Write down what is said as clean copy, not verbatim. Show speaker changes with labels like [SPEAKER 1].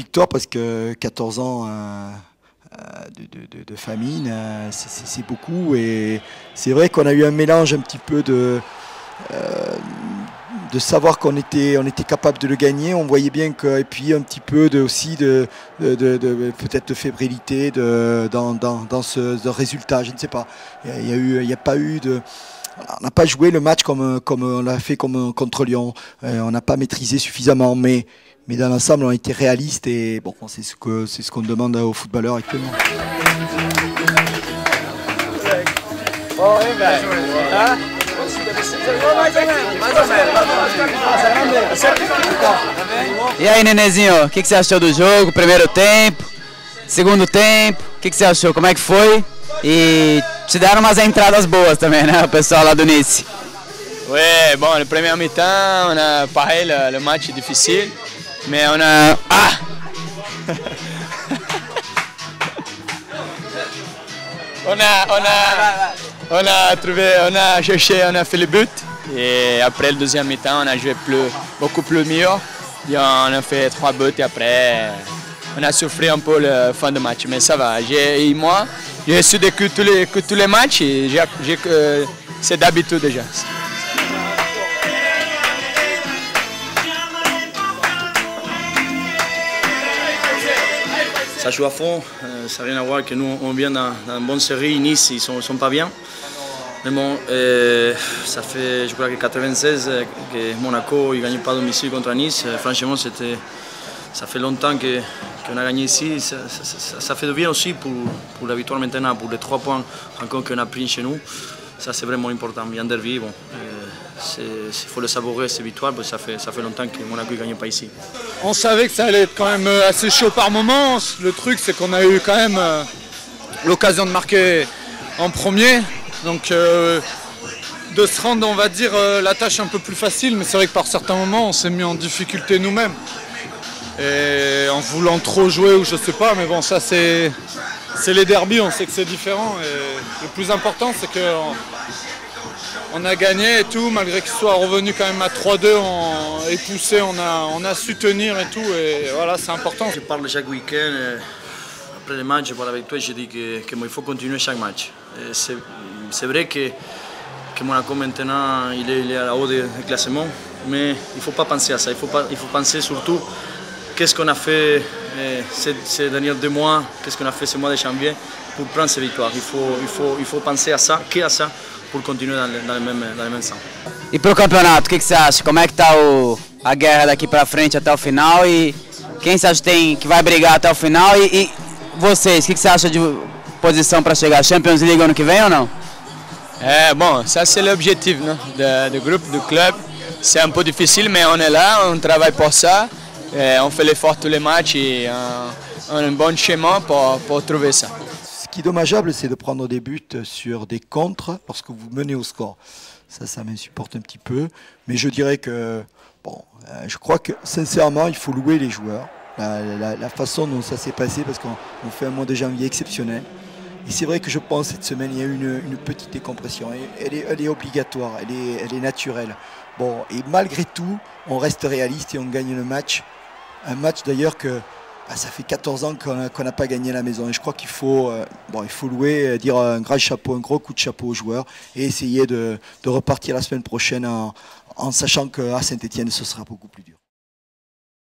[SPEAKER 1] victoire parce que 14 ans de famine, c'est beaucoup. Et c'est vrai qu'on a eu un mélange un petit peu de savoir qu'on était capable de le gagner. On voyait bien que, et puis un petit peu aussi de peut-être de fébrilité dans ce résultat. Je ne sais pas. Il n'y a pas eu de. On n'a pas joué le match comme on l'a fait contre Lyon. On n'a pas maîtrisé suffisamment, mais dans l'ensemble, on a été réaliste et bon, c'est ce qu'on demande aux footballeurs actuellement.
[SPEAKER 2] E aí, Nenezinho, o que você achou do jogo? Primeiro tempo, segundo tempo, o que você achou? Como é que foi? E te deram umas entradas boas também, né, o pessoal lá do Nice?
[SPEAKER 3] Oui, bon, le premier mi-temps, on a pareil, le match est difficile, mais on a... Ah on a cherché, on a fait le but, et après le deuxième mi-temps, on a joué beaucoup plus mieux, et on a fait 3 buts, et après, on a souffert un peu le fin de match, mais ça va. Moi, j'ai su que tous les matchs, et c'est d'habitude déjà.
[SPEAKER 4] Ça joue à fond, ça n'a rien à voir que nous on vient dans une bonne série, Nice ils sont pas bien. Mais bon, ça fait je crois que 96 que Monaco ne gagne pas à domicile contre Nice. Franchement ça fait longtemps qu'on a gagné ici, ça fait du bien aussi pour la victoire maintenant, pour les 3 points encore qu'on a pris chez nous. Ça c'est vraiment important, bien derby, bon. Il faut le savourer ces victoires, parce que ça fait longtemps que Monaco ne gagne pas ici.
[SPEAKER 5] On savait que ça allait être quand même assez chaud par moments. Le truc c'est qu'on a eu quand même l'occasion de marquer en premier. Donc de se rendre, on va dire, la tâche un peu plus facile, mais c'est vrai que par certains moments on s'est mis en difficulté nous-mêmes. Et en voulant trop jouer ou je sais pas, mais bon ça c'est les derbys, on sait que c'est différent. Et le plus important c'est que on a gagné et tout, malgré qu'il soit revenu quand même à 3-2 et poussé, on a su tenir et tout, et voilà, c'est important.
[SPEAKER 4] Je parle chaque week-end, après les matchs, je parle avec toi et je dis qu'il faut continuer chaque match. C'est vrai que Monaco maintenant il est à la haut du classement, mais il ne faut pas penser à ça, il faut penser surtout qu'est-ce qu'on a fait ces derniers 2 mois, qu'est-ce qu'on a fait ce mois de janvier pour prendre ces victoires. Il faut penser à ça, qu'à ça, por continuar dans le même sens.
[SPEAKER 2] E pro campeonato, o que você acha? Como é que tá a guerra daqui pra frente até o final e quem você acha que vai brigar até o final e vocês, o que você acha de posição para chegar? Champions League ano que vem ou não?
[SPEAKER 3] Bon, ça c'est l'objectif du groupe, du club. C'est un peu difficile, mais on est là, on travaille pour ça, on fait l'effort tous les matchs et on a un bon chemin pour trouver ça.
[SPEAKER 1] Ce qui est dommageable, c'est de prendre des buts sur des contres lorsque vous menez au score. Ça m'insupporte un petit peu. Mais je dirais que, bon, je crois que sincèrement, il faut louer les joueurs. La façon dont ça s'est passé, parce qu'on fait un mois de janvier exceptionnel. Et c'est vrai que je pense cette semaine, il y a eu une petite décompression. Elle est obligatoire, elle est naturelle. Bon, et malgré tout, on reste réaliste et on gagne le match. Un match d'ailleurs que... ça fait 14 ans qu'on n'a pas gagné à la maison et je crois qu'il faut, il faut louer, dire un grand chapeau, un gros coup de chapeau aux joueurs et essayer de repartir la semaine prochaine en sachant qu'à Saint-Étienne ce sera beaucoup plus dur.